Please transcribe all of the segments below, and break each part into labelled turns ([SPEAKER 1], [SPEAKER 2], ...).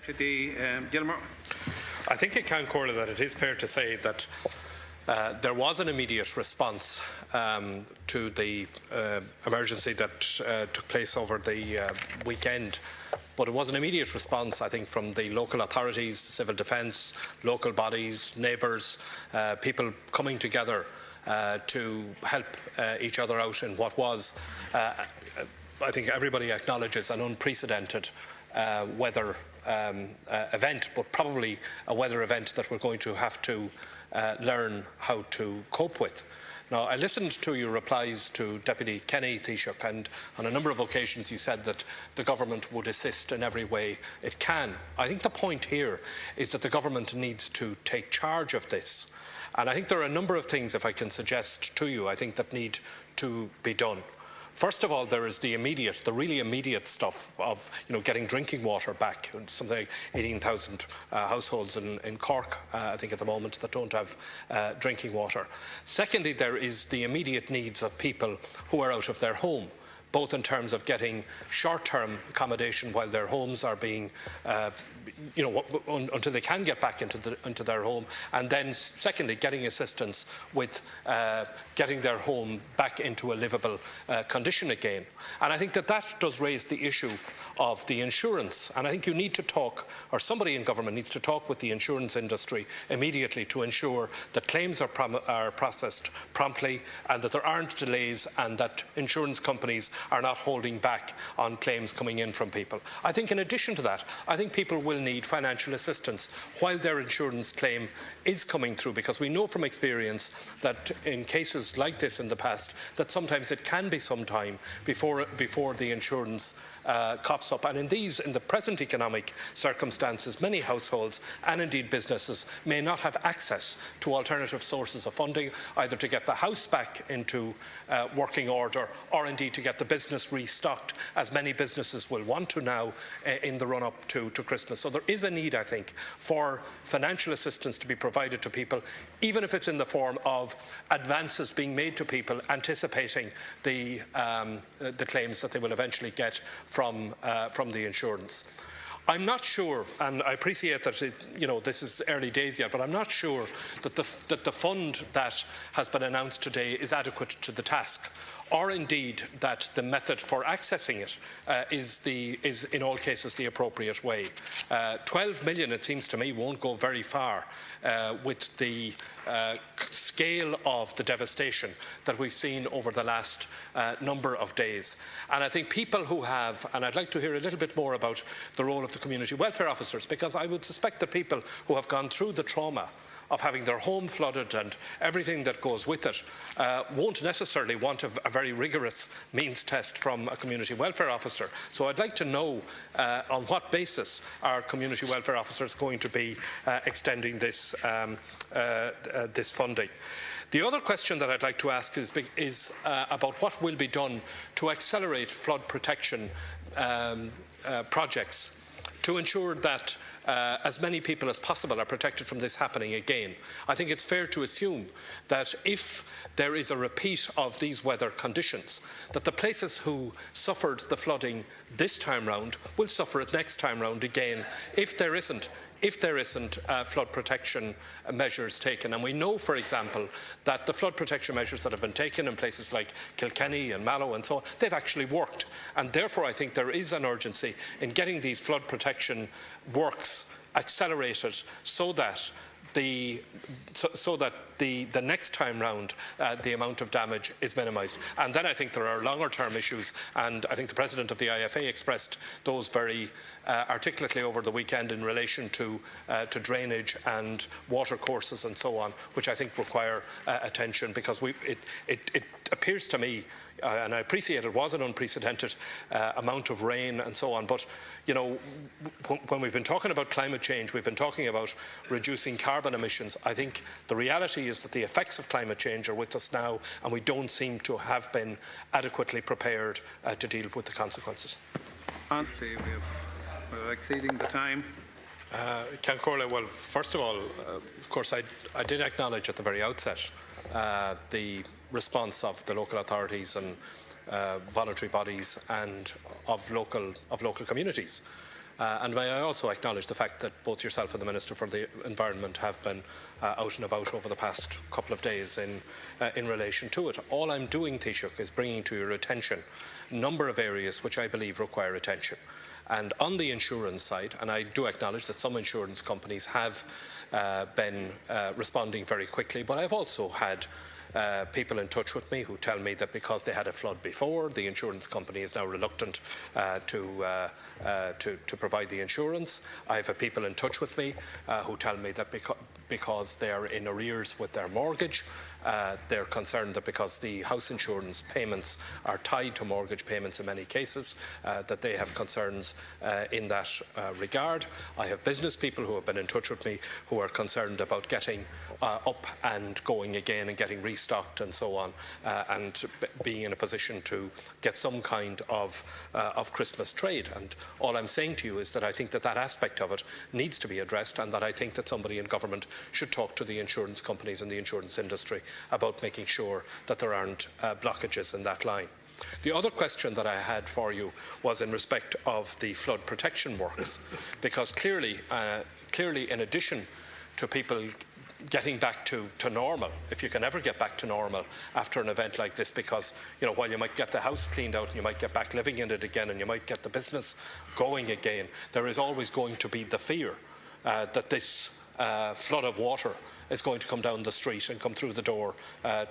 [SPEAKER 1] Gilmore.
[SPEAKER 2] I think it can correlate that it is fair to say that there was an immediate response to the emergency that took place over the weekend. But it was an immediate response, I think, from the local authorities, civil defence, local bodies, neighbours, people coming together to help each other out in what was, I think everybody acknowledges, an unprecedented weather event, but probably a weather event that we're going to have to learn how to cope with. Now, I listened to your replies to Deputy Kenny Taoiseach, and on a number of occasions you said that the government would assist in every way it can. I think the point here is that the government needs to take charge of this. And I think there are a number of things, if I can suggest to you, I think that need to be done. First of all, there is the really immediate stuff of getting drinking water back. Something like 18,000 households in Cork, I think at the moment, that don't have drinking water. Secondly, there is the immediate needs of people who are out of their home, both in terms of getting short-term accommodation while their homes are being, until they can get back into their home, and then secondly, getting assistance with getting their home back into a livable condition again. And I think that does raise the issue of the insurance. And I think you need to talk, or somebody in government needs to talk with the insurance industry immediately to ensure that claims are processed promptly and that there aren't delays and that insurance companies are not holding back on claims coming in from people. I think in addition to that, I think people will need financial assistance while their insurance claim is coming through, because we know from experience that in cases like this in the past that sometimes it can be some time before the insurance coughs up. And in the present economic circumstances, many households and indeed businesses may not have access to alternative sources of funding, either to get the house back into working order or indeed to get the business restocked, as many businesses will want to now in the run-up to Christmas. So there is a need, I think, for financial assistance to be provided to people, even if it's in the form of advances being made to people anticipating the claims that they will eventually get from the insurance. I'm not sure, and I appreciate that this is early days yet, but I'm not sure that the fund that has been announced today is adequate to the task, or indeed that the method for accessing it is in all cases the appropriate way. 12 million, it seems to me, won't go very far with the scale of the devastation that we've seen over the last number of days. And I think people who have, and I'd like to hear a little bit more about the role of the community welfare officers, because I would suspect that people who have gone through the trauma of having their home flooded and everything that goes with it won't necessarily want a very rigorous means test from a community welfare officer. So I'd like to know on what basis are community welfare officers going to be extending this funding. The other question that I'd like to ask is about what will be done to accelerate flood protection projects to ensure that as many people as possible are protected from this happening again. I think it's fair to assume that if there is a repeat of these weather conditions, that the places who suffered the flooding this time round will suffer it next time round again if there isn't flood protection measures taken. And we know, for example, that the flood protection measures that have been taken in places like Kilkenny and Mallow and so on, they've actually worked. And therefore I think there is an urgency in getting these flood protection works accelerated so that the next time round the amount of damage is minimised. And then I think there are longer term issues, and I think the President of the IFA expressed those very articulately over the weekend in relation to drainage and water courses and so on, which I think require attention, because it appears to me, and I appreciate it was an unprecedented amount of rain and so on, but when we've been talking about climate change, we've been talking about reducing carbon emissions. I think the reality is that the effects of climate change are with us now, and we don't seem to have been adequately prepared to deal with the consequences.
[SPEAKER 1] We're exceeding the time.
[SPEAKER 2] Well, first of all, of course, I did acknowledge at the very outset the response of the local authorities and voluntary bodies and of local communities. And may I also acknowledge the fact that both yourself and the Minister for the Environment have been out and about over the past couple of days in relation to it. All I'm doing, Taoiseach, is bringing to your attention a number of areas which I believe require attention. And on the insurance side, and I do acknowledge that some insurance companies have been responding very quickly, but I've also had people in touch with me who tell me that because they had a flood before, the insurance company is now reluctant to provide the insurance. I've had people in touch with me who tell me that because they're in arrears with their mortgage, they're concerned that because the house insurance payments are tied to mortgage payments in many cases, that they have concerns in that regard. I have business people who have been in touch with me who are concerned about getting up and going again and getting restocked and so on, and being in a position to get some kind of Christmas trade. And all I'm saying to you is that I think that that aspect of it needs to be addressed, and that I think that somebody in government should talk to the insurance companies and the insurance industry about making sure that there aren't blockages in that line. The other question that I had for you was in respect of the flood protection works, because clearly in addition to people getting back to normal, if you can ever get back to normal after an event like this, because while you might get the house cleaned out and you might get back living in it again and you might get the business going again, there is always going to be the fear that this flood of water is going to come down the street and come through the door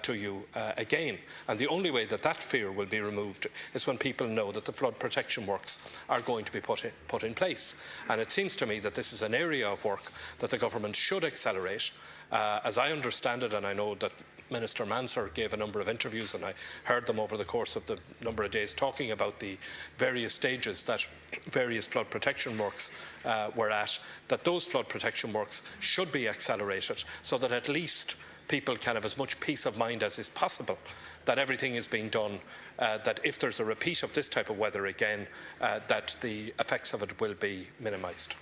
[SPEAKER 2] to you again. And the only way that that fear will be removed is when people know that the flood protection works are going to be put in place. And it seems to me that this is an area of work that the government should accelerate. As I understand it, and I know that Minister Mansur gave a number of interviews, and I heard them over the course of the number of days talking about the various stages that various flood protection works were at, that those flood protection works should be accelerated so that at least people can have as much peace of mind as is possible that everything is being done, that if there's a repeat of this type of weather again, that the effects of it will be minimised.